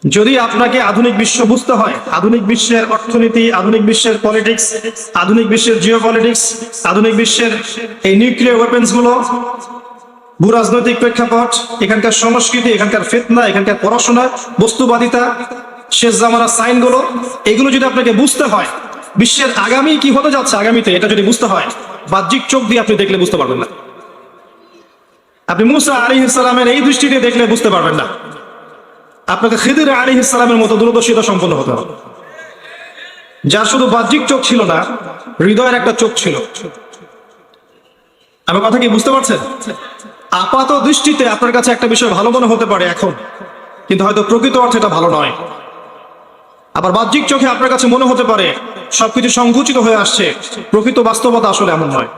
যদি আপনাকে আধুনিক বিশ্ব বুঝতে হয়, আধুনিক বিশ্বের অর্থনীতি, আধুনিক বিশ্বের পলিটিক্স, আধুনিক বিশ্বের জিও পলিটিক্স, আধুনিক বিশ্বের এই নিউক্লিয়ার ওয়েপন্স গুলো, ভূ রাজনৈতিক প্রেক্ষাপট, এখানকার সংস্কৃতি, এখানকার ফিতনা, এখানকার পড়াশোনা, বস্তুবাদিতা, শেষ জামানার সাইন গুলো, এগুলো যদি আপনাকে বুঝতে হয়, বিশ্বের আগামী কি হতে যাচ্ছে আগামীতে, এটা যদি বুঝতে হয়, বাহ্যিক চোখ দিয়ে আপনি দেখলে বুঝতে পারবেন না। আপনি মুসা আলাইহিস সালামের এই দৃষ্টি দিয়ে দেখলে বুঝতে পারবেন না। আপনাকে খিদির আলাইহিস সালামের মতো দূরদর্শিতা সম্পন্ন হতে হবে, যার শুধু বাহ্যিক চোখ ছিল না, হৃদয়ের একটা চোখ ছিল। আমার কথা কি বুঝতে পারছেন? আপাত দৃষ্টিতে আপনার কাছে একটা বিষয় ভালো মনে হতে পারে এখন, কিন্তু হয়তো প্রকৃত অর্থে এটা ভালো নয়। আবার বাহ্যিক চোখে আপনার কাছে মনে হতে পারে সবকিছু সংকুচিত হয়ে আসছে, প্রকৃত বাস্তবতা আসলে এমন নয়।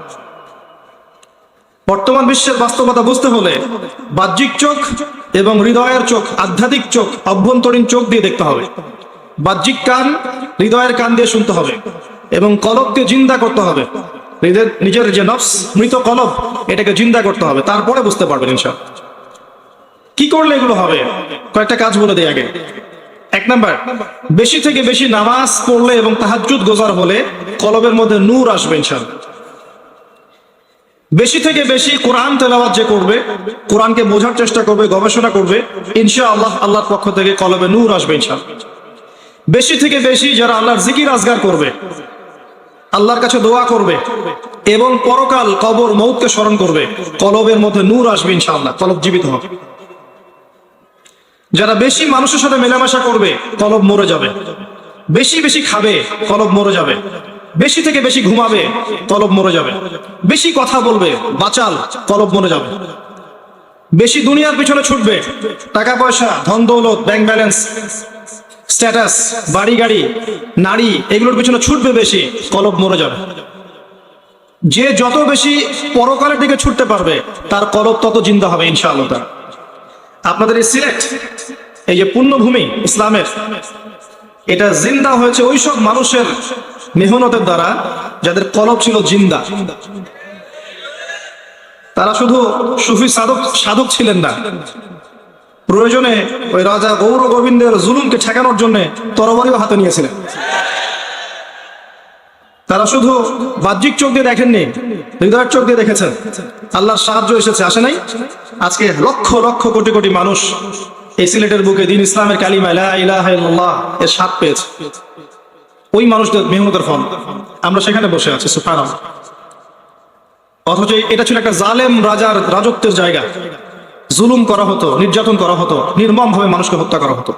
বর্তমান বিশ্বের বাস্তবতা বুঝতে হলে বাহ্যিক চোখ এবং হৃদয়ের চোখ, আধ্যাত্মিক চোখ, অভ্যন্তরীণ চোখ দিয়ে দেখতে হবে। বাহ্যিক কান হৃদয়ের কান দিয়ে শুনতে হবে এবং কলবকে জিন্দা করতে হবে। নিজের যে নফস, মৃত কলব, এটাকে জিন্দা করতে হবে, তারপরে বুঝতে পারবেন ইনশাআল্লাহ। কি করলে এগুলো হবে? কয়েকটা কাজ বলে দিই আগে। এক নাম্বার, বেশি থেকে বেশি নামাজ পড়লে এবং তাহাজ্জুদ গোজার হলে কলবের মধ্যে নূর আসবে ইনশাআল্লাহ। বেশি থেকে বেশি কোরআন তেলাওয়াত যে করবে, কোরআনকে বোঝার চেষ্টা করবে, গবেষণা করবে, ইনশাআল্লাহ আল্লাহর পক্ষ থেকে কলবে নূর আসবে ইনশাআল্লাহ। বেশি থেকে বেশি যারা আল্লাহর জিকির আজগার করবে, আল্লাহর কাছে দোয়া করবে এবং পরকাল, কবর, মৌতকে স্মরণ করবে, কলবের মধ্যে নূর আসবে ইনশাআল্লাহ, কলব জীবিত হবে। যারা বেশি মানুষের সাথে মেলামেশা করবে, কলব মরে যাবে। বেশি বেশি খাবে, কলব মরে যাবে। বেশি থেকে বেশি ঘুমাবে, কলব মরে যাবে। বেশি কথা বলবে, বাচাল, কলব মরে যাবে। বেশি দুনিয়ার পিছনে ছুটবে, টাকা পয়সা, ধন দৌলত, ব্যাংক ব্যালেন্স, স্ট্যাটাস, বাড়ি গাড়ি, নারী, এগুলোর পিছনে ছুটবে বেশি, কলব মরে যাবে। যে যত বেশি পরকালের দিকে ছুটতে পারবে, তার কলব তত জিন্দা হবে ইনশাআল্লাহ। আপনাদের এই সিলেট, এই যে পুণ্যভূমি ইসলামের, এটা জিন্দা হয়েছে ওই সব মানুষের মেহনতের দ্বারা যাদের কলব ছিল জিন্দা। তারা শুধু সুফি সাধক ছিলেন না, প্রয়োজনে ওই রাজা গৌর গোবিন্দের জুলুমকে ঠেকানোর জন্য তরবারিও হাতে নিয়েছিলেন। তারা শুধু বাহ্যিক চোখ দিয়ে দেখেননি, হৃদয়ের চোখ দিয়ে দেখেছেন। আল্লাহর সাহায্য এসেছে, আসে নাই? আজকে লক্ষ লক্ষ কোটি কোটি মানুষ এই সিলেটের বুকে দ্বীন ইসলামের কালিমা লা ইলাহা ইল্লাল্লাহ এর স্বাদ পেয়েছে। ওই মানুষদের মেহনতের ফল আমরা সেখানে বসে আছি, সুবহানাল্লাহ। অথচ এটা ছিল একটা জালেম রাজার রাজত্বের জায়গা। জুলুম করা হতো, নির্যাতন করা হতো, নির্মম ভাবে মানুষকে হত্যা করা হতো।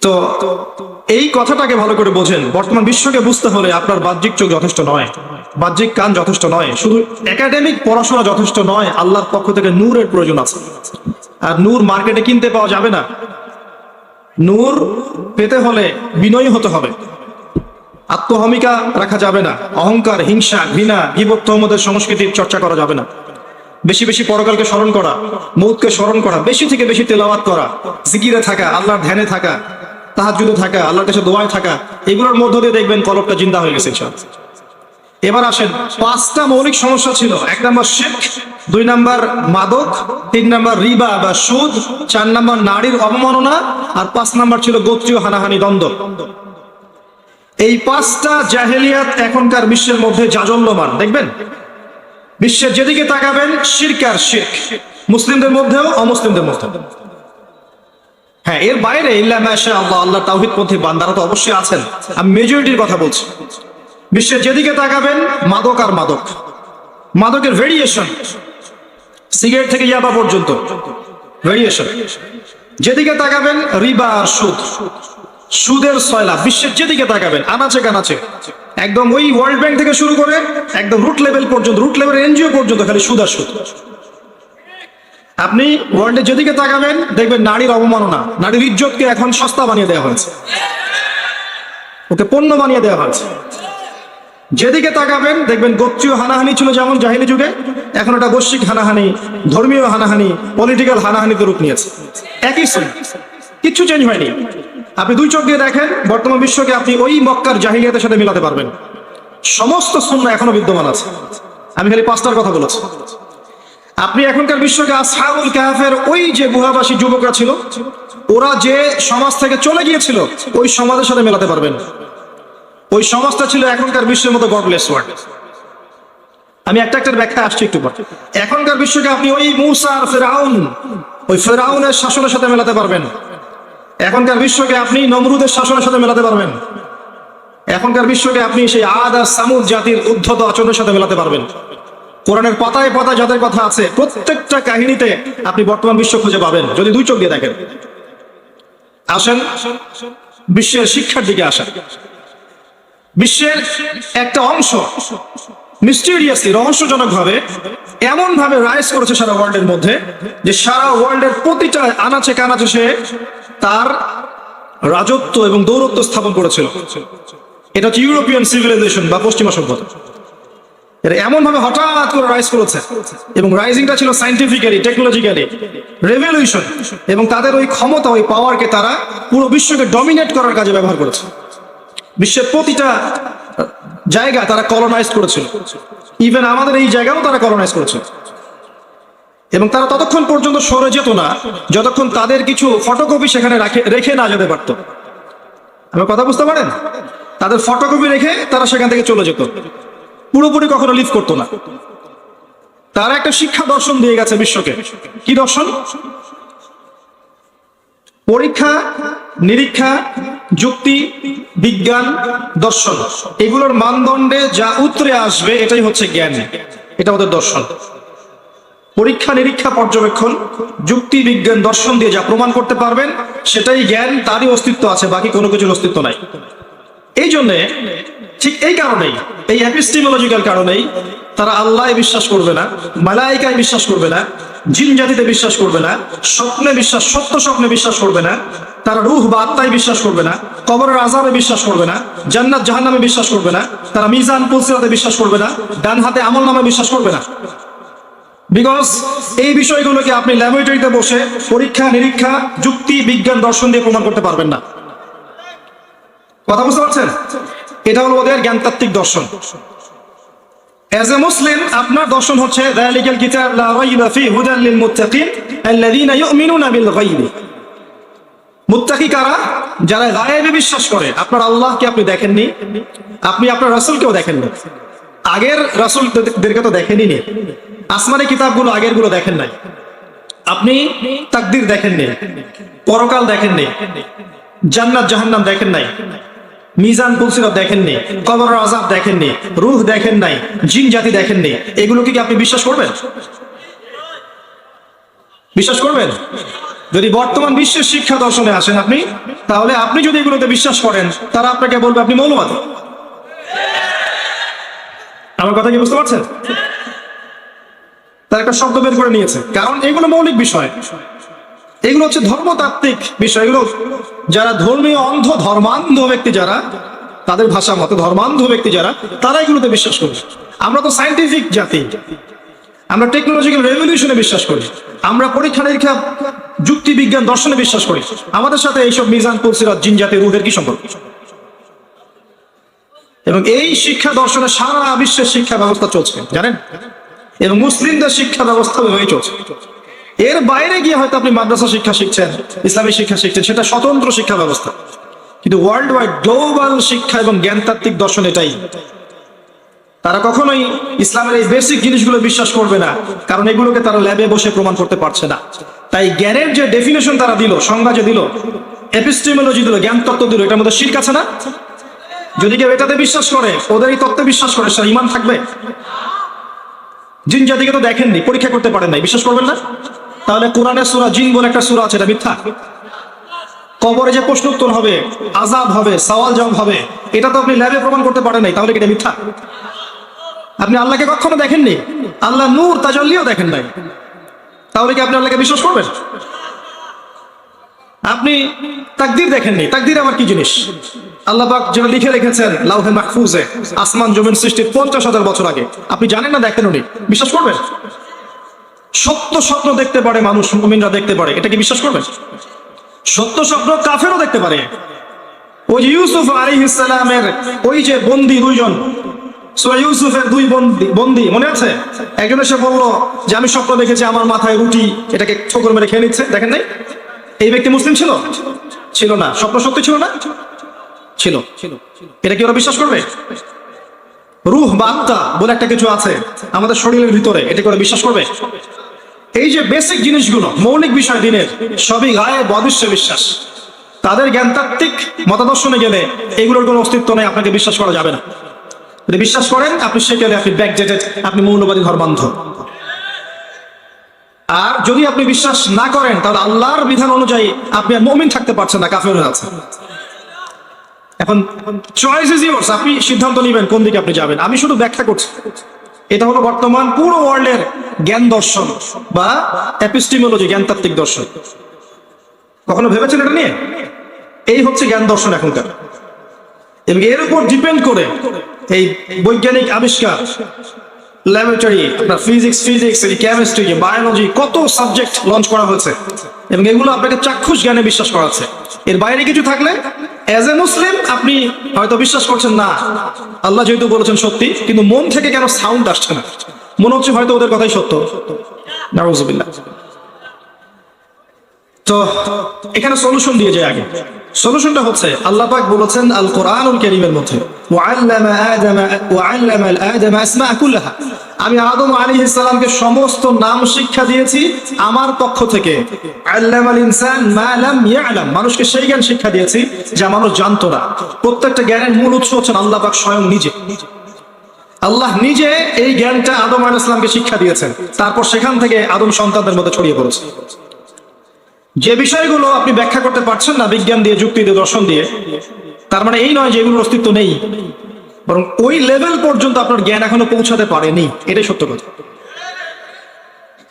তো এই কথাটাকে ভালো করে বোঝেন। বর্তমান বিশ্বকে বুঝতে হলে আপনার বাহ্যিক চোখ যথেষ্ট নয়, বাহ্যিক কান যথেষ্ট নয়, শুধু একাডেমিক পড়াশোনা যথেষ্ট নয়। আল্লাহর পক্ষ থেকে নূরের প্রয়োজন আছে। আর নূর মার্কেটে কিনতে পাওয়া যাবে না। নূর পেতে হলে বিনয়ী হতে হবে, আত্মহমিকা রাখা যাবে না, অহংকার, হিংসা, ঘৃণা, গীবত, তহমতের সংস্কৃতির চর্চা করা যাবে না। বেশি বেশি পরকালকে স্মরণ করা, মৌতকে স্মরণ করা, বেশি থেকে বেশি তেলাওয়াত করা, জিকিরে থাকা, আল্লাহর ধ্যানে থাকা, তাহাজ্জুদে থাকা, আল্লাহর কাছে দোয়ায় থাকা, এগুলোর মধ্য দিয়ে দেখবেন কলবটা জিন্দা হয়ে গেছে ইনশাআল্লাহ। এবার আসেন, 5টা মৌলিক সমস্যা ছিল। 1 নাম্বার শিরক, 2 নাম্বার মাদক, 3 নাম্বার রিবা বা সুদ, 4 নাম্বার নারীর অবমাননা, আর 5 নাম্বার ছিল গোত্রীয় হানাহানি, দ্বন্দ্ব। এই 5টা জাহেলিয়াত এখনকার বিশ্বের মধ্যে জাজল্যমান। দেখবেন বিশ্বের যেদিকে তাকাবেন শিরক আর শিরক, মুসলিমদের মধ্যেও অমুসলিমদের মধ্যেও। হ্যাঁ, এর বাইরে ইল্লা মাশাআল্লাহ আল্লাহ তাওহীদপন্থী বান্দারা তো অবশ্যই আছেন, আমি মেজরিটির কথা বলছি। বিশ্বের যেদিকে তাকাবেন মাদক আর মাদক, মাদকের ভেরিয়েশন, সিগারেট থেকে ইয়াবা পর্যন্ত ভেরিয়েশন। যেদিকে তাকাবেন রিবা আর সুদ, সুদের সয়লা। বিশ্বের যেদিকে তাকাবেন আনাচে কানাচে, একদম ওই ওয়ার্ল্ড ব্যাংক থেকে শুরু করে একদম রুট লেভেল পর্যন্ত, রুট লেভেল এনজিও পর্যন্ত খালি সুদ আর সুদ। আপনি ওয়ার্ল্ডে যেদিকে তাকাবেন দেখবেন নারীর অবমাননা, নারীর ইজ্জতকে এখন সস্তা বানিয়ে দেওয়া হয়েছে, ওকে পণ্য বানিয়ে দেওয়া হয়েছে। যেদিকে তাকাবেন দেখবেন গোত্রীয় হানাহানি ছিল যেমন জাহিলি যুগে, এখন এটা বৈশ্বিক হানাহানি, ধর্মীয় হানাহানি, পলিটিক্যাল হানাহানিতে রূপ নিয়েছে। একই সেম, কিচ্ছু চেঞ্জ হয়নি। আপনি 2 চোখ দিয়ে দেখেন বর্তমান বিশ্বকে, আপনি ওই মক্কার জাহিলিয়াতের সাথে মিলাতে পারবেন। সমস্ত সুন্নাহ এখনো বিদ্যমান আছে। আমি খালি 5টার কথা বলেছি। আপনি এখনকার বিশ্বকে আসহাবুল কাহফের ওই যে গুহাবাসী যুবকরা ছিল, ওরা যে সমাজ থেকে চলে গিয়েছিল ওই সমাজের সাথে মেলাতে পারবেন। ওই সমাজটা ছিল এখনকার বিশ্বের মতো গডলেস ওয়ার্ল্ড। আমি একটা ব্যাখ্যা আসছি একটু পর। এখনকার বিশ্বকে আপনি ওই মূসা আর ফেরাউন, ওই ফেরাউনের শাসনের সাথে মেলাতে পারবেন। এখনকার বিশ্বকে আপনি নমরুদের শাসনের সাথে মেলাতে পারবেন। এখনকার বিশ্বকে আপনি সেই আদ আর সামুদ জাতির উদ্ধত আচরণের সাথে মেলাতে পারবেন। কোরআনের পাতায় পাতায় যাদের কথা আছে প্রত্যেকটা কাহিনীতে আপনি বর্তমান বিশ্ব খুঁজে পাবেন যদি দুই চোখ দিয়ে দেখেন। আসেন বিশ্বের শিক্ষার দিকে আসেন। বিশ্বের একটা অংশ মিস্টিরিয়াসলি, রহস্যজনক ভাবে এমন ভাবে রাইজ করেছে সারা ওয়ার্ল্ডের মধ্যে যে সারা ওয়ার্ল্ডের প্রতিটা আনাচে কানাচে সে তার রাজত্ব এবং দৌরত্ব স্থাপন করেছিল। এটা হচ্ছে ইউরোপিয়ান সিভিলাইজেশন বা পশ্চিমা সভ্যতা। এটা এমন ভাবে হঠাৎ করে রাইজ করেছে এবং রাইজিংটা ছিল সাইন্টিফিক্যালি, টেকনোলজিক্যালি রেভলিউশন, এবং তাদের ওই ক্ষমতা, ওই পাওয়ারকে তারা পুরো বিশ্বকে ডমিনেট করার কাজে ব্যবহার করেছে। বিশ্বের প্রতিটা জায়গা তারা কলোনাইজ করেছিল, ইভেন আমাদের এই জায়গাও তারা কলোনাইজ করেছে। এবং তারা ততক্ষণ পর্যন্ত সরে যেত না যতক্ষণ তাদের কিছু ফটোকপি সেখানে রেখে না যেতে পারতো। আমার কথা বুঝতে পারেন? তাদের ফটোকপি রেখে তারা সেখান থেকে চলে যেত, পুরোপুরি কখনো লিভ করতো না। তারা একটা শিক্ষা দর্শন দিয়ে গেছে বিশ্বকে। কি দর্শন? পরীক্ষা নিরীক্ষা, যুক্তি, বিজ্ঞান, দর্শন, এগুলোর মানদণ্ডে যা উতরে আসবে এটাই হচ্ছে জ্ঞান। এটা ওদের দর্শন। পরীক্ষা নিরীক্ষা, পর্যবেক্ষণ, যুক্তি, বিজ্ঞান, দর্শন দিয়ে যা প্রমাণ করতে পারবেন সেটাই জ্ঞান, তারই অস্তিত্ব আছে, বাকি কোনো কিছুর অস্তিত্ব নাই। এই জন্যে, ঠিক এই কারণেই, এই এপিস্টিমোলজিক্যাল কারণেই তারা আল্লাহ বিশ্বাস করবে না, মালাইকায় বিশ্বাস করবে না, জিন জাতিতে বিশ্বাস করবে না, স্বপ্নে বিশ্বাস, সত্য স্বপ্নে বিশ্বাস করবে না, তারা রূহ বা আত্মায় বিশ্বাস করবে না, কবরের আযাবে বিশ্বাস করবে না, জান্নাত জাহান্নামে বিশ্বাস করবে না, তারা মিজান পুলসিরাতে বিশ্বাস করবে না, ডান হাতে আমল নামে বিশ্বাস করবে না। বিকজ এই বিষয়গুলোকে আপনি ল্যাবরেটরিতে বসে পরীক্ষা নিরীক্ষা, যুক্তি, বিজ্ঞান, দর্শন দিয়ে প্রমাণ করতে পারবেন না। কথা বুঝতে পারছেন? এটা হলো ওদের জ্ঞানতাত্ত্বিক দর্শন। এজ এ মুসলিম আপনার দর্শন হচ্ছে যালিকাল কিতাব লা রাইবা ফীহি হুদাল লিল মুত্তাকিন আল্লাযীনা ইউমিনুনা বিল গায়ব। মুত্তাকি কারা? যারা গায়েবে বিশ্বাস করে। আপনার আল্লাহকে আপনি দেখেননি, আপনি আপনার রাসূলকেও দেখেননি, আগের রাসূলদেরকে তো দেখেনই, আসমানি কিতাবগুলো আগেরগুলো দেখেন নাই, আপনি তাকদীর দেখেননি, পরকাল দেখেননি, জান্নাত জাহান্নাম দেখেন নাই, মিজান পুলসিরাত দেখেননি, কবরের আযাব দেখেননি, রূহ দেখেন নাই, জিন জাতি দেখেননি, এগুলোকে কি আপনি বিশ্বাস করবেন? বিশ্বাস করবেন? যদি বর্তমান বিশ্বের শিক্ষা দর্শনে আসেন আপনি, তাহলে আপনি যদি এগুলোতে বিশ্বাস করেন তারা আপনাকে বলবে আপনি মৌলবাদী। আমার কথা কি বুঝতে পারছেন? তার একটা শব্দ বের করে নিয়েছে, কারণ এগুলো মৌলিক বিষয়, এগুলো হচ্ছে ধর্মতাত্ত্বিক বিষয়। এগুলো যারা ধর্মীয় অন্ধ, ধর্মান্ধ ব্যক্তি যারা, তাদের ভাষা মতো ধর্মান্ধ ব্যক্তি যারা, তারা এগুলোতে বিশ্বাস করবে। আমরা তো সায়েন্টিফিক জাতি, আমরা টেকনোলজিক্যাল রেভলিউশনে বিশ্বাস করি, আমরা পরীক্ষা নিরীক্ষা, যুক্তি, বিজ্ঞান, দর্শনে বিশ্বাস করি। আমাদের সাথে এইসব মিজান পুলসিরাত, জিন জাতি, রূহের কি সম্পর্ক? এবং এই শিক্ষা দর্শনে সারা বিশ্বের শিক্ষা ব্যবস্থা চলছে জানেন, এবং মুসলিমদের শিক্ষা ব্যবস্থা হয়ে চলছে। এর বাইরে গিয়ে হয়তো আপনি মাদ্রাসা শিক্ষা শিখছেন, ইসলামী শিক্ষা শিখছেন, সেটা স্বতন্ত্র শিক্ষা ব্যবস্থা, কিন্তু ওয়ার্ল্ড ওয়াইড গ্লোবাল শিক্ষা এবং জ্ঞানতাত্ত্বিক দর্শন এটাই। তারা কখনোই ইসলামের এই বেসিক জিনিসগুলো বিশ্বাস করবে না, কারণ এগুলোকে তারা ল্যাবে বসে প্রমাণ করতে পারছে না। তাই জ্ঞানের যে ডেফিনেশন তারা দিল, সংজ্ঞা যে দিল, এপিস্টেমোলজি দিল, জ্ঞান তত্ত্ব দিল, এটার মধ্যে শিরক আছে না? যদি কেউ এটাতে বিশ্বাস করে, ওদের এই তত্ত্বে বিশ্বাস করে, সে ঈমান থাকবে? জিন জাতিকে তো দেখেননি, পরীক্ষা করতে পারেন নাই, বিশ্বাস করবেন না? তাহলে কোরআনের সূরা জিন বলে একটা সূরা আছে, এটা মিথ্যা? কবরে যে প্রশ্ন উত্তর হবে, আযাব হবে, সওয়াল জবাব হবে, এটা তো আপনি ল্যাবে প্রমাণ করতে পারেন নাই, তাহলে কি এটা মিথ্যা? আপনি আল্লাহকে কখনো দেখেননি, আল্লাহ নূর তাজাল্লিও দেখেন নাই, তাহলে কি আপনি আল্লাহকে বিশ্বাস করবেন? আপনি তাকদীর দেখেননি, তাকদীর আবার কি জিনিস? আল্লাহ পাক যেটা লিখে রেখেছেন লাউহে মাহফুজে, আসমান জমিন সৃষ্টির 50,000 বছর আগে, আপনি জানেন না, দেখেন উনি, বিশ্বাস করবেন? সত্য স্বপ্ন দেখতে পারে মানুষ, মুমিনরা দেখতে পারে, এটা কি বিশ্বাস করবেন? সত্য স্বপ্ন কাফেরও দেখতে পারে। ওই যে ইউসুফ আলাইহিস সালামের ওই যে বন্দী দুইজন, সূরা ইউসুফের দুই বন্দী মনে আছে? একজন এসে বলল যে আমি স্বপ্ন দেখেছি আমার মাথায় রুটি, এটাকে ঠোকর মেরে খেয়ে নিচ্ছে। দেখেন নাই? এই ব্যক্তি মুসলিম ছিল? ছিল না। স্বপ্ন সত্যি ছিল না? ছিল। এটা কি ওরা বিশ্বাস করবে? রূহ বা আত্মা বলে একটা কিছু আছে আমাদের শরীরের ভিতরে, এটা কি ওরা বিশ্বাস করবে? এই যে বেসিক জিনিসগুলো, মৌলিক বিষয় দিনের, সবই গায়েব অদৃশ্যে বিশ্বাস। তাদের জ্ঞানতাত্ত্বিক মতাদর্শনে গেলে এগুলোর কোনো অস্তিত্ব নেই, আপনাকে বিশ্বাস করা যাবে না। যদি বিশ্বাস করেন আপনি সেখানে আপনি ব্যাকডেটেড, আপনি মৌলবাদী ধর্মান্ধ। আর যদি আপনি বিশ্বাস না করেন তাহলে আল্লাহর বিধান অনুযায়ী আপনি আর মুমিন থাকতে পারছেন না, কাফের হয়ে আছেন। এখন চয়েস ইজ ইয়োর্স, আপনি সিদ্ধান্ত নেবেন কোন দিকে আপনি যাবেন। আমি শুধু ব্যাখ্যা করছি। এটা হলো বর্তমান পুরো ওয়ার্ল্ডের জ্ঞান দর্শন বা এপিস্টিমোলজি, জ্ঞানতাত্ত্বিক দর্শন। কখনো ভেবেছেন এটা নিয়ে? এই হচ্ছে জ্ঞান দর্শন এখনকার। এবং এর উপর ডিপেন্ড করে এই বৈজ্ঞানিক আবিষ্কার, ল্যাবরেটরি, আপনার ফিজিক্স, কেমিস্ট্রি, বায়োলজি, কত সাবজেক্ট লঞ্চ করা হয়েছে এবং এগুলো আপনাকে চাক্ষুষ জ্ঞানে বিশ্বাস করাচ্ছে। এর বাইরে কিছু থাকলে অ্যাজ এ মুসলিম আপনি হয়তো বিশ্বাস করছেন না, আল্লাহ যেহেতু বলেছেন সত্যি, কিন্তু মন থেকে কেন সাউন্ড আসছে না, মনে হচ্ছে হয়তো ওদের কথাই সত্য। নাউযুবিল্লাহ। তো এখানে সলিউশন দিয়ে যায় আগে। সলিউশনটা হচ্ছে আল্লাহ পাক বলেছেন আল কোরআনুল কারীমের মধ্যে, ওয়াআল্লামা আদম আসমা কুল্লাহা, আমি আদম আলাইহিস সালামকে সমস্ত নাম শিক্ষা দিয়েছি আমার পক্ষ থেকে। আল্লামাল ইনসান মা লাম ইয়ালাম, মানুষকে সেই জ্ঞান শিক্ষা দিয়েছি যা মানুষ জানতো না। প্রত্যেকটা জ্ঞানের মূল উৎস হচ্ছেন আল্লাহ পাক স্বয়ং নিজে। আল্লাহ নিজে এই জ্ঞানটা আদম আলাইহিস সালামকে শিক্ষা দিয়েছেন, তারপর সেখান থেকে আদম সন্তানদের মধ্যে ছড়িয়ে পড়েছে। যে বিষয়গুলো আপনি ব্যাখ্যা করতে পারছেন না বিজ্ঞান দিয়ে, যুক্তি দিয়ে, দর্শন দিয়ে, তার মানে এই নয় যে এগুলোর অস্তিত্ব নেই, বরং ওই লেভেল পর্যন্ত আপনার জ্ঞান এখনো পৌঁছাতে পারেনি, এটাই সত্য কথা।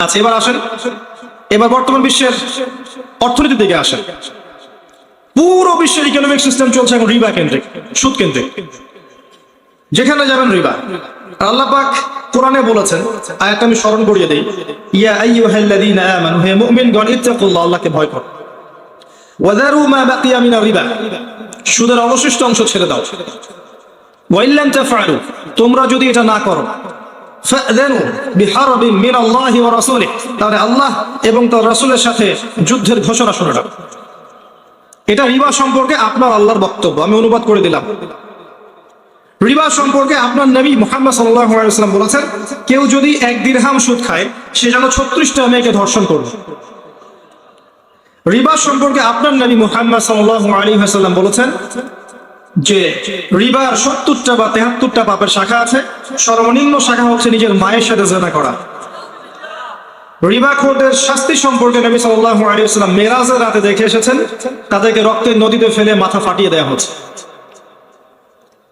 আচ্ছা, এবার আসেন, এবার বর্তমান বিশ্বের অর্থনীতির দিকে আসেন। পুরো বিশ্বের ইকোনমিক সিস্টেম চলছে এখন রিবা কেন্দ্রিক, সুদ কেন্দ্রিক। যেখানে যাবেন রিবা। আল্লাহ পাক কোরআনে বলেছেন, আয়াতটা আমি স্মরণ করিয়ে দেই, ইয়া আইয়ুহাল্লাযীনা আমানু, হে মুমিনগণ, ইত্তাকুল্লাহ, আল্লাহকে ভয় করো, ওয়াযারু মা বাকিয়া মিনার রিবা, সুদের অবশিষ্ট অংশ ছেড়ে দাও, ওয়া ইল্লাম তাফআলু, তোমরা যদি এটা না করো, ফাযানু বিহারবিন মিনাল্লাহি ওয়া রাসূলিহি, তাহলে আল্লাহ এবং তার রাসূলের সাথে যুদ্ধের ঘোষণা শুনে নাও। এটা রিবা সম্পর্কে আপনার আল্লাহর বক্তব্য, আমি অনুবাদ করে দিলাম। রিবা সম্পর্কে আপনার নবী মুহাম্মদ সাল্লাল্লাহু আলাইহি ওয়াসাল্লাম বলেছেন, কেউ যদি 1 দিরহাম সুদ খায় সে যেন 36টা মেয়েকে ধর্ষণ করবে। রিবা সম্পর্কে আপনার নবী মুহাম্মদ সাল্লাল্লাহু আলাইহি ওয়াসাল্লাম বলেছেন যে রিবার 70টা বা 73টা পাপের শাখা আছে, সর্বনিম্ন শাখা হচ্ছে নিজের মায়ের সাথে জিনা করা। রিবাখোরদের শাস্তি সম্পর্কে নবী সাল্লাল্লাহু আলাইহি ওয়াসাল্লাম মেরাজের রাতে দেখে এসেছেন, তাদেরকে রক্তের নদীতে ফেলে মাথা ফাটিয়ে দেওয়া হচ্ছে।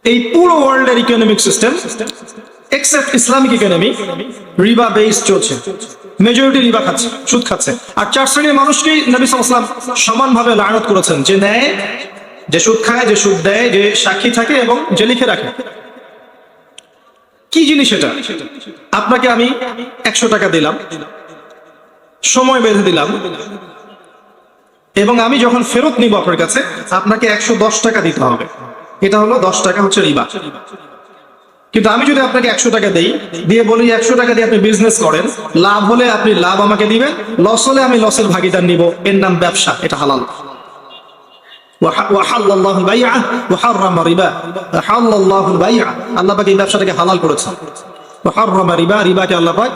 এই পুরো ওয়ার্ল্ডের economic system except Islamic economy রিবা বেস চলছে। মেজরিটি রিবা খাচ্ছে, সুদ খাচ্ছে। আর 4 শ্রেণীর মানুষকেই নবী সাল্লাল্লাহু আলাইহি ওয়াসাল্লাম সমানভাবে লানত করেছেন, যে নেয়, যে সুদ খায়, যে সুদ দেয়, যে সাক্ষী থাকে এবং যে লিখে রাখে। কি জিনিস এটা? আপনাকে আমি 100 টাকা দিলাম, সময় বেঁধে দিলাম, এবং আমি যখন ফেরত নিব আপনার কাছে আপনাকে 110 টাকা দিতে হবে। এটা হলো 10 টাকা হচ্ছে রিবা। কিন্তু আমি যদি আপনাকে 100 টাকা দেই, দিয়ে বলি 100 টাকা দিয়ে আপনি বিজনেস করেন, লাভ হলে আপনি লাভ আমাকে দিবেন, লস হলে আমি লসের ভাগিদার নিব, এর নাম ব্যবসা, এটা হালাল। ওয়াহাল্লাল্লাহু বাইআ ওয়া হারামা রিবা, হাল্লাল্লাহু বাইআ, আল্লাহ পাক এই ব্যবসাটাকে হালাল করেছেন, ওয়া হারামা রিবা, রিবাকে আল্লাহ পাক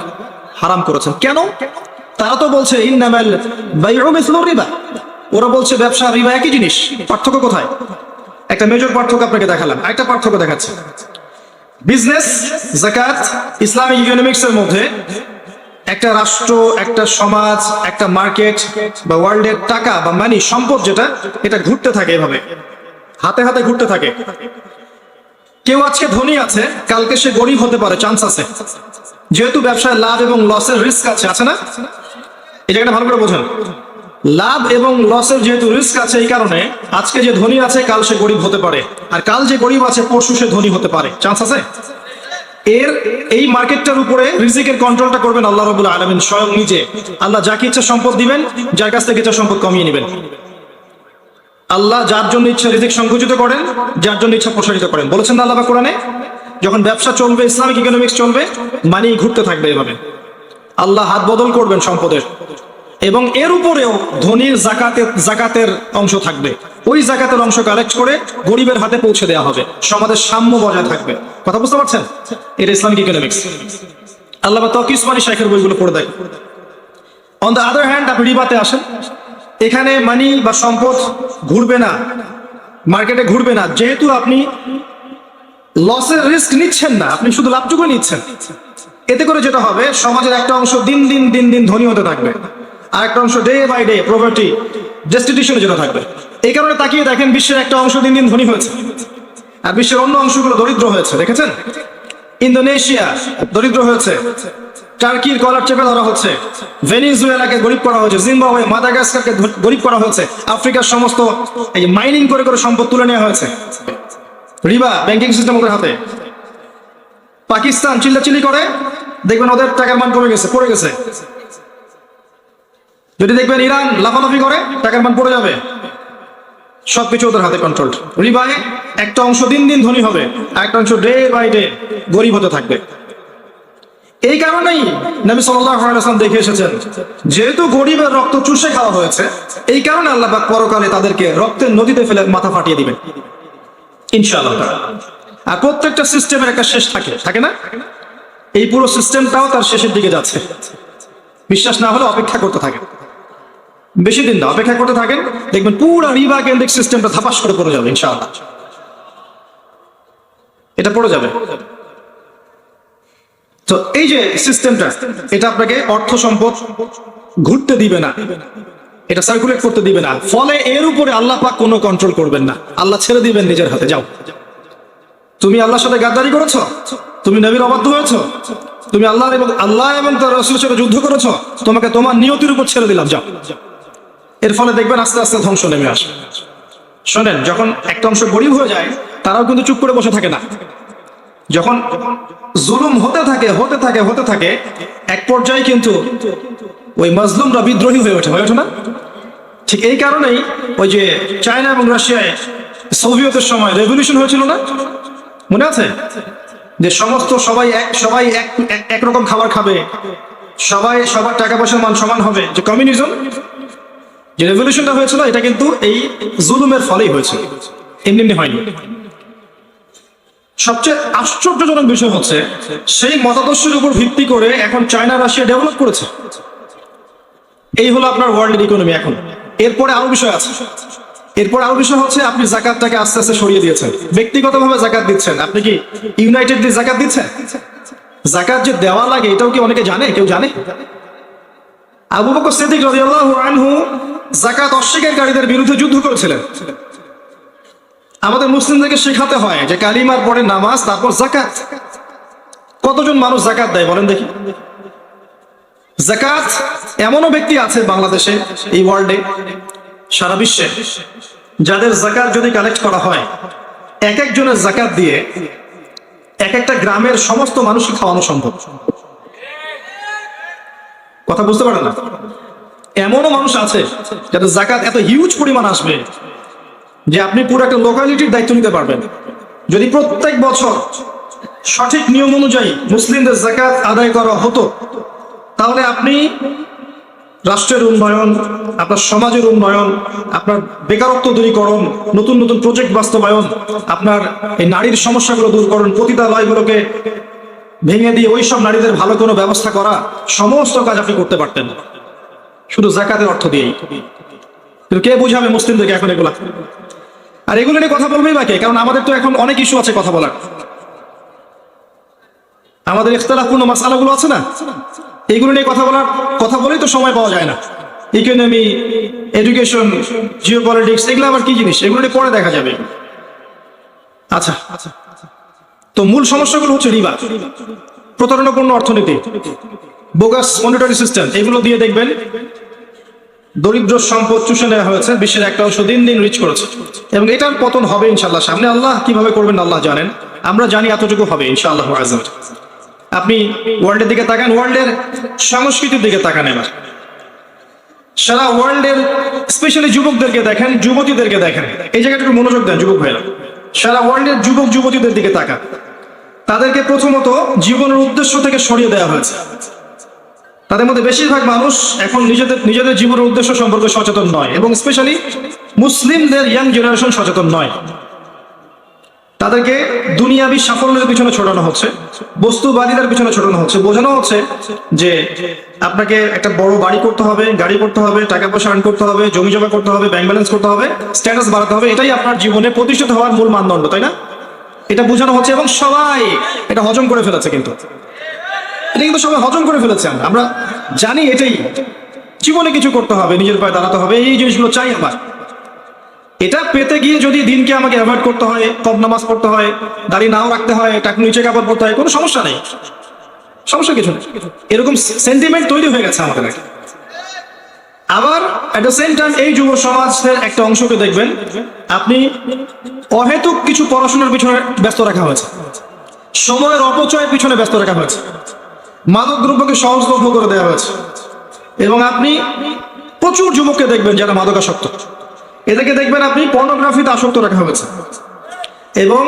হারাম করেছেন। কেন? তারা তো বলছে ইন্নামাল বাইউ মিসলুর রিবা, ওরা বলছে ব্যবসা রিবা একই জিনিস। পার্থক্য কোথায়? একটা মেজর পার্থক্য আপনাকে দেখালাম, একটা পার্থক্য দেখাচ্ছে। বিজনেস, যাকাত, ইসলামিক ইকোনমিক্স এর মধ্যে একটা রাষ্ট্র, একটা সমাজ, একটা মার্কেট বা ওয়ার্ল্ডের টাকা বা মানি, সম্পদ যেটা, এটা ঘুরতে থাকে, এভাবে হাতে হাতে ঘুরতে থাকে। কেউ আজকে ধনী আছে, কালকে সে গরিব হতে পারে, চান্স আছে। যেহেতু ব্যবসায় লাভ এবং লসের রিস্ক আছে, আছে না? এই জায়গাটা ভালো করে বোঝেন। লাভ এবং লসের যেহেতু রিস্ক আছে, এই কারণে আজকে যে ধনী আছে কাল সে গরিব হতে পারে, আর কাল যে গরিব আছে পরশু সে ধনী হতে পারে, চান্স আছে। এই মার্কেটটার উপরে রিজিকের কন্ট্রোলটা করবেন আল্লাহ রাব্বুল আলামিন স্বয়ং নিজে। আল্লাহ যাকে ইচ্ছা সম্পদ দিবেন, যার কাছ থেকে ইচ্ছা সম্পদ কমিয়ে নেবেন। আল্লাহ যার জন্য ইচ্ছা রিজিক সংকুচিত করেন, যার জন্য ইচ্ছা প্রসারিত করেন। বলেছেন না আল্লাহ কোরআনে, যখন ব্যবসা চলবে, ইসলামিক ইকোনমিক্স চলবে, মানি ঘুরতে থাকবে এভাবে। আল্লাহ হাত বদল করবেন সম্পদের, এবং এর উপরেও ধনীর জাকাতের অংশ থাকবে। ওই জাকাতের অংশ কালেক্ট করে গরিবের হাতে পৌঁছে দেওয়া হবে, সমাজের সাম্য বজায় থাকবে। কথা বুঝতে পারছেন? এটা ইসলামিক ইকোনমিক্স। আল্লাহ তকি উসমানী শাইখের বইগুলো পড়ে দেখেন। অন দ্য আদার হ্যান্ড, আপনি রিবাতে আসেন, এখানে মানি বা সম্পদ ঘুরবে না, মার্কেটে ঘুরবে না, যেহেতু আপনি লসের রিস্ক নিচ্ছেন না, আপনি শুধু লাভটুকু নিচ্ছেন। এতে করে যেটা হবে, সমাজের একটা অংশ দিন দিন ধনী হতে থাকবে, আর একটা অংশ ডে বাই ডে প্রপার্টি ডেস্টিটিউশনে যেটা থাকবে। এই কারণে তাকিয়ে দেখেন, বিশ্বের একটা অংশ দিন ধনী হয়েছে, আর বিশ্বের অন্য অংশগুলো দরিদ্র হয়েছে। দেখেছেন? ইন্দোনেশিয়া দরিদ্র হয়েছে, টার্কির কলার চেপে ধরা হচ্ছে, ভেনিজুয়েলাকে গরিব করা হয়েছে, জিম্বাবুয়ে, মাদাগাস্কারকে গরিব করা হয়েছে, আফ্রিকার সমস্ত এই মাইনিং করে সম্পদ তুলে নেওয়া হয়েছে। রিবা ব্যাংকিং সিস্টেম ওদের হাতে। পাকিস্তান চিল্লাচিল্লি করে, দেখবেন ওদের টাকার মান কমে গেছে, পড়ে গেছে। যদি দেখবেন ইরান লাফালাফি করে, টাকার মান পড়ে যাবে। সবকিছু ওদের হাতে কন্ট্রোল। রিবায় একটা অংশ দিন ধনী হবে, আর একটা অংশ ডে বাই ডে গরিব হতে থাকবে। এই কারণেই নবী সাল্লাল্লাহু আলাইহি ওয়াসাল্লাম দেখে এসেছেন, যেহেতু গরিবের রক্ত চুষে খাওয়া হয়েছে, এই কারণে আল্লাহ পাক পরকালে তাদেরকে রক্তের নদীতে ফেলে মাথা ফাটিয়ে দিবেন ইনশাআল্লাহ। আর প্রত্যেকটা সিস্টেমের একটা শেষ থাকে না? এই পুরো সিস্টেমটাও তার শেষের দিকে যাচ্ছে। বিশ্বাস না হলে অপেক্ষা করতে থাকেন, বেশি দিন না, অপেক্ষা করতে থাকেন, দেখবেন পুরো রিবা কেন্দ্রিক সিস্টেমটা ধাপাস করে পড়ে যাবে ইনশাআল্লাহ। এটা পড়ে যাবে। তো এই যে সিস্টেমটা, এটা আপনাকে অর্থ সম্পদ ঘুরতে দিবে না, এটা সার্কুলেট করতে দিবে না। ফলে এর উপরে আল্লাহ পাক কোনো কন্ট্রোল করবেন না, আল্লাহ ছেড়ে দিবেন নিজের হাতে। যাও, তুমি আল্লাহর সাথে গাদ্দারি করেছো, তুমি নবীর অবাধ্য হয়েছো, তুমি আল্লাহ এবং তার রাসূলের সাথে যুদ্ধ করেছো, তোমাকে তোমার নিয়তির উপর ছেড়ে দিলাম, যাও। এর ফলে দেখবেন আস্তে আস্তে ধ্বংস নেমে আসে। শোনেন, যখন একটা অংশ গরিব হয়ে যায়, তারাও কিন্তু চুপ করে বসে থাকে না। যখন জুলুম হতে থাকে, এক পর্যায়ে কিন্তু ওই মাজলুমরা বিদ্রোহী হয়ে ওঠে না? ঠিক এই কারণেই ওই যে চায়না এবং রাশিয়ায় সোভিয়েতের সময় রেভলিউশন হয়েছিল না, মনে আছে? যে সবাই একরকম খাবার খাবে, সবার টাকা পয়সার মান সমান হবে, যে কমিউনিজম, যে রেভলিউশনটা হয়েছিল, এটা কিন্তু এই জুলুমের ফলেই হয়েছিল, এমনি হয়নি। সবচেয়ে আশ্চর্যজনক বিষয় হচ্ছে, সেই মতাদর্শের উপর ভিত্তি করে এখন চায়না রাশিয়া ডেভেলপ করেছে। এই হলো আপনার ওয়ার্ল্ডের ইকোনমি। এখন এরপরে আরো বিষয় আছে। এরপর আরো বিষয় হচ্ছে, আপনি জাকাতটাকে আস্তে আস্তে সরিয়ে দিয়েছেন, ব্যক্তিগতভাবে জাকাত দিচ্ছেন। আপনি কি ইউনাইটেডলি জাকাত দিচ্ছেন? জাকাত যে দেওয়া লাগে, এটাও কি অনেকে জানে? কেউ জানে? আবু বকর সিদ্দিক রাদিয়াল্লাহু আনহু জাকাত অস্বীকারীদের বিরুদ্ধে যুদ্ধ করেছিলেন। আমাদের মুসলিমদেরকে শেখাতে হয় যে কালিমার পরে নামাজ, তারপর জাকাত। কতজন মানুষ জাকাত দেয় বলেন দেখি? জাকাত এমনও ব্যক্তি আছে বাংলাদেশে, এই ওয়ার্ল্ডে, সারা বিশ্বে, যাদের জাকাত যদি কালেক্ট করা হয়, এক একজনের জাকাত দিয়ে এক একটা গ্রামের সমস্ত মানুষকে খাওয়ানো সম্ভব। কথা বুঝতে পারে না? এমনও মানুষ আছে যাদের জাকাত এত হিউজ পরিমাণ আসবে যে আপনি পুরো একটা লোকালিটির দায়িত্ব নিতে পারবেন। যদি প্রত্যেক বছর সঠিক নিয়ম অনুযায়ী মুসলিমদের জাকাত আদায় করা হতো, তাহলে আপনি রাষ্ট্রের উন্নয়ন, আপনার সমাজের উন্নয়ন, আপনার বেকারত্ব দূরীকরণ, নতুন প্রজেক্ট বাস্তবায়ন, আপনার এই নারীর সমস্যাগুলো দূরকরণ, পতিতালয়গুলোকে ভেঙে দিয়ে ওই সব নারীদের ভালো কোনো ব্যবস্থা করা, সমস্ত কাজ আপনি করতে পারতেন শুধু জাকাতের অর্থ দিয়েই। কিন্তু কে বুঝাবে মুসলিমদেরকে এখন এগুলা? আর এগুলো নিয়ে কথা বলবেই বা কে? কারণ আমাদের তো এখন অনেক ইস্যু আছে কথা বলার। আমাদের ইখতিলাফপূর্ণ মাসআলাগুলো আছে না, এইগুলো নিয়ে কথা বলেই তো সময় পাওয়া যায় না। ইকোনমি, এডুকেশন, জিওপলিটিক্স, এগুলো আবার কি জিনিস? এগুলো নিয়ে পরে দেখা যাবে। আচ্ছা, তো মূল সমস্যাগুলো হচ্ছে রিবা, প্রতারণাপূর্ণ অর্থনীতি, বোগাস মনিটারি সিস্টেম। এগুলো দিয়ে দেখবেন দরিদ্র সম্পদ চুষে নেওয়া হয়েছে, বিশ্বের একটা অংশ দিন রিচ করেছে, এবং এটার পতন হবে ইনশাআল্লাহ। সামনে আল্লাহ কিভাবে করবেন আল্লাহ জানেন, আমরা জানি এতটুকু হবে ইনশাআল্লাহ। আপনি ওয়ার্ল্ডের দিকে তাকান, ওয়ার্ল্ডের সংস্কৃতির দিকে তাকান, এবার সারা ওয়ার্ল্ডের স্পেশালি যুবকদেরকে দেখেন, যুবতীদেরকে দেখেন। এই জায়গাটা একটু মনোযোগ দেন যুবক ভাইরা। সারা ওয়ার্ল্ডের যুবক যুবতীদের দিকে তাকান, তাদেরকে প্রথমত জীবনের উদ্দেশ্য থেকে সরিয়ে দেওয়া হয়েছে। তাদের মধ্যে বেশিরভাগ মানুষ এখন নিজেদের জীবনের উদ্দেশ্য সম্পর্কে সচেতন নয়, এবং স্পেশালি মুসলিমদের ইয়াং জেনারেশন সচেতন নয়। তাদেরকে দুনিয়াবি সাফল্যের পিছনে ছোটানো হচ্ছে, বস্তুবাদীদের পিছনে ছোটানো হচ্ছে, বোঝানো হচ্ছে যে আপনাকে একটা বড় বাড়ি করতে হবে, গাড়ি করতে হবে, টাকা পয়সা আর্ন করতে হবে, জমি জমা করতে হবে, ব্যাংক ব্যালেন্স করতে হবে, স্ট্যাটাস বাড়াতে হবে, এটাই আপনার জীবনে প্রতিষ্ঠিত হওয়ার মূল মানদণ্ড, তাই না? এটা বোঝানো হচ্ছে এবং সবাই এটা হজম করে ফেলেছে। কিন্তু এটা কিন্তু সবাই হজম করে ফেলেছে। আমরা জানি এটাই জীবনে কিছু করতে হবে, নিজের পায়ে দাঁড়াতে হবে, এই জিনিসগুলো চাই আমার। এটা পেতে গিয়ে যদি দিনকে আমাকে অ্যাভয়েড করতে হয়, কম নামাজ পড়তে হয়, দাড়ি নাও রাখতে হয়, টাকা নিচে কাপড় পড়তে হয়, কোনো সমস্যা নেই, সমস্যা কিছু নেই। এরকম সেন্টিমেন্ট তৈরি হয়ে গেছে আমাদের। আবার এট দ্য সেম টাইম এই যুব সমাজের একটা অংশকে দেখবেন আপনি অহেতুক কিছু পড়াশোনার পিছনে ব্যস্ত রাখা হয়েছে, সময়ের অপচয়ের পিছনে ব্যস্ত রাখা হয়েছে, মাদক দ্রব্যকে সহজলভ্য করে দেওয়া হয়েছে। এবং আপনি প্রচুর যুবককে দেখবেন যারা মাদকাসক্ত, এদেরকে দেখবেন আপনি পর্নোগ্রাফিতে আসক্ত রাখা হয়েছে। এবং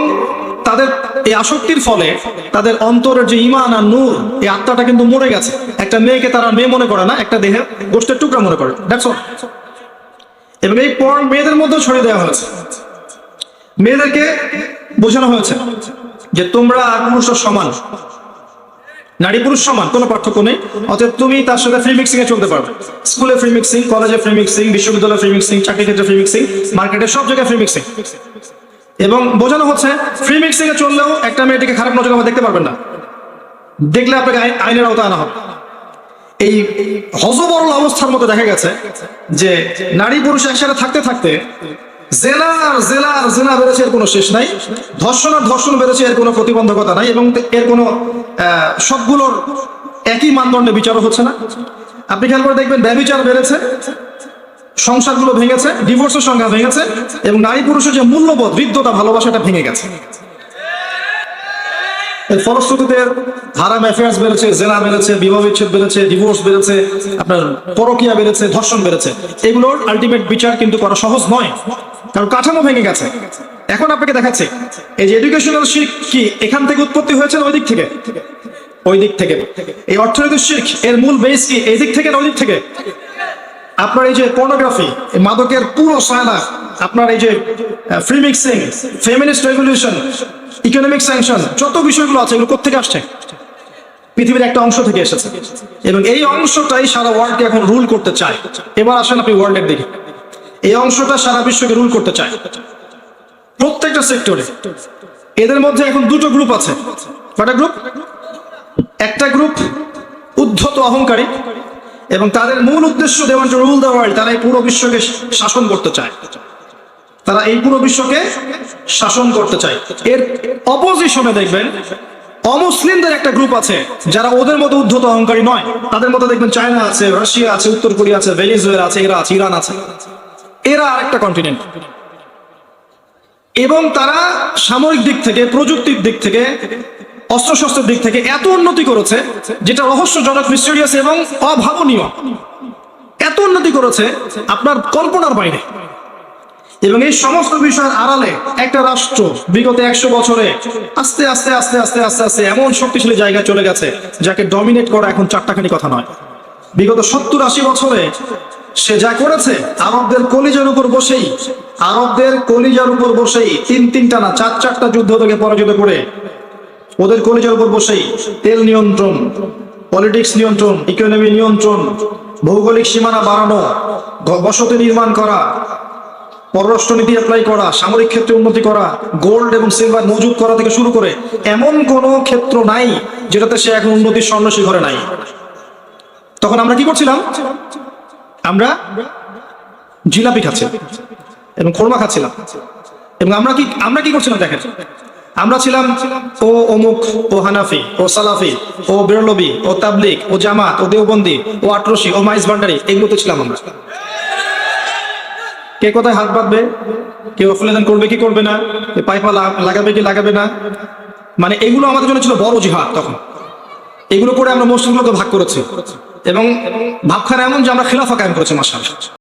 তাদের এই আসক্তির ফলে তাদের অন্তরের যে ঈমান আর নূর, এই আত্মাটা কিন্তু মরে গেছে। একটা মেয়েকে তারা মেয়ে মনে করে না, একটা দেহের গোষ্ঠের টুকরা মনে করে, দ্যাটস অল। এবং এই পর্ন মেয়েদের মধ্যে ছড়িয়ে দেওয়া হয়েছে। মেয়েদেরকে বোঝানো হয়েছে যে তোমরা আর পুরুষের সমান, নারী পুরুষ সমান, কোনো পার্থক্য নেই, অতএব তুমি তার সাথে ফ্রি মিক্সিং এ চলতে পারবে। স্কুলে ফ্রি মিক্সিং, কলেজে ফ্রি মিক্সিং, বিশ্ববিদ্যালয়ে ফ্রি মিক্সিং, চাকরি ক্ষেত্রে ফ্রি মিক্সিং, মার্কেটে সব জায়গায় ফ্রি মিক্সিং। এবং বোঝানো হচ্ছে ফ্রি মিক্সিং এ চললেও একটা মেয়েটিকে খারাপ নজরে আপনি দেখতে পারবেন না, দেখলে আপনাকে আইনের আওতায় আনা হবে। এই হযবরল অবস্থার মধ্যে দেখা গেছে যে নারী পুরুষ একসাথে থাকতে থাকতে জেনা বেড়েছে, এর কোনো শেষ নাই, ধর্ষণ বেড়েছে, এর কোনো প্রতিবন্ধকতা নাই, এবং এর কোনো সবগুলোর একই মানদণ্ডে বিচারও হচ্ছে না। আপনি খেয়াল করে দেখবেন ব্যভিচার বেড়েছে, সংসারগুলো ভেঙেছে, ডিভোর্সের সংখ্যা ভেঙেছে, এবং নারী পুরুষের যে মূল্যবোধ, হৃদ্যতা, ভালোবাসাটা ভেঙে গেছে। এর ফলশ্রুতিতে হারাম অ্যাফেয়ার্স বেড়েছে, জেনা বেড়েছে, বিবাহ বিচ্ছেদ বেড়েছে, ডিভোর্স বেড়েছে, আপনার পরকীয়া বেড়েছে, ধর্ষণ বেড়েছে। এগুলোর আলটিমেট বিচার কিন্তু করা সহজ নয়, কারণ কাঠামো ভেঙে গেছে। এখন আপনাকে দেখাচ্ছে এই যে এডুকেশনাল শির্ক কি এখান থেকে উৎপত্তি হয়েছে, ওই দিক থেকে, ওই দিক থেকে। এই অর্থনৈতিক শির্ক এর মূল বেস কি এই দিক থেকে না ওই দিক থেকে? আপনার এই যে পর্নোগ্রাফি, মাদকের পুরো সায়না, আপনার এই যে free mixing, feminist revolution, economic sanction, যত বিষয়গুলো আছে এগুলো কোত্থেকে আসছে? পৃথিবীর একটা অংশ থেকে এসেছে, এবং এই অংশটাই সারা ওয়ার্ল্ডকে এখন রুল করতে চায়। এবার আসেন আপনি ওয়ার্ল্ডের দিকে, এই অংশটা সারা বিশ্বকে রুল করতে চায় প্রত্যেকটা সেক্টরে। এদের মধ্যে এখন দুটো গ্রুপ আছে। কয়টা গ্রুপ? একটা গ্রুপ উদ্ধত অহংকারী, এবং তাদের মূল উদ্দেশ্য they want to rule the world. তারা এই পুরো বিশ্বকে শাসন করতে চায়, তারা এই পুরো বিশ্বকে শাসন করতে চায়। এর অপোজিশনে দেখবেন অমুসলিমদের একটা গ্রুপ আছে যারা ওদের মতো উদ্ধত অহংকারী নয়। তাদের মধ্যে দেখবেন চায়না আছে, রাশিয়া আছে, উত্তর কোরিয়া আছে, ভেনেজুয়েলা আছে, এরা আছে, ইরান আছে। এরা আরেকটা কন্টিনেন্ট, এবং তারা সামরিক দিক থেকে, প্রযুক্তির দিক থেকে, অস্ত্রশস্ত্রের দিক থেকে এত উন্নতি করেছে যেটা রহস্যজনক, মিস্টেরিয়াস এবং অভাবনীয়। এত উন্নতি করেছে আপনার কল্পনার বাইরে। এবং এই সমস্ত বিষয়ের আড়ালে একটা রাষ্ট্র বিগত 100 বছরে আস্তে আস্তে আস্তে আস্তে আস্তে আস্তে এমন শক্তিশালী জায়গায় চলে গেছে যাকে ডমিনেট করা এখন চারটাখানি কথা নয়। বিগত 70-80 বছরে সে যা করেছে, আরবদের কলিজার উপর বসেই, তিনটা না 4-4টা যুদ্ধ থেকে পরাজিত করে, ওদের কলিজার উপর বসেই তেল নিয়ন্ত্রণ, পলিটিক্স নিয়ন্ত্রণ, ইকোনমি নিয়ন্ত্রণ, ভৌগোলিক সীমানা বাড়ানো, বসতি নির্মাণ করা, পররাষ্ট্রনীতি অ্যাপ্লাই করা, সামরিক ক্ষেত্রে উন্নতি করা, গোল্ড এবং সিলভার মজুত করা থেকে শুরু করে এমন কোনো ক্ষেত্র নাই যেটাতে সে এখন উন্নতির স্বর্ণশিখরে নাই। তখন আমরা কি করছিলাম? আমরা জিলাপি খাচ্ছিলাম এবং খোরমা খাচ্ছিলাম। এবং আমরা কি করছিলাম দেখেন, আমরা ছিলাম ও অমুক, ও হানাফি, ও সালাফি, ও বেরলবি, ও তাবলিগ, ও জামাত, ও দেওবন্দি, ও আটরশি, ও মাইজ ভান্ডারি, এগুলোতে ছিলাম আমরা। কে কোথায় হাত বাঁধবে, কেউ অফলেদান করবে কি করবে না, পাইপা লাগাবে কি লাগাবে না, মানে এগুলো আমাদের জন্য ছিল বড় জিহাদ। তখন এগুলো করে আমরা মুসলিমগুলোকে ভাগ করেছি, এবং ভাবখানা এমন যে আমরা খিলাফা কায়েম করেছি মাশাআল্লাহ।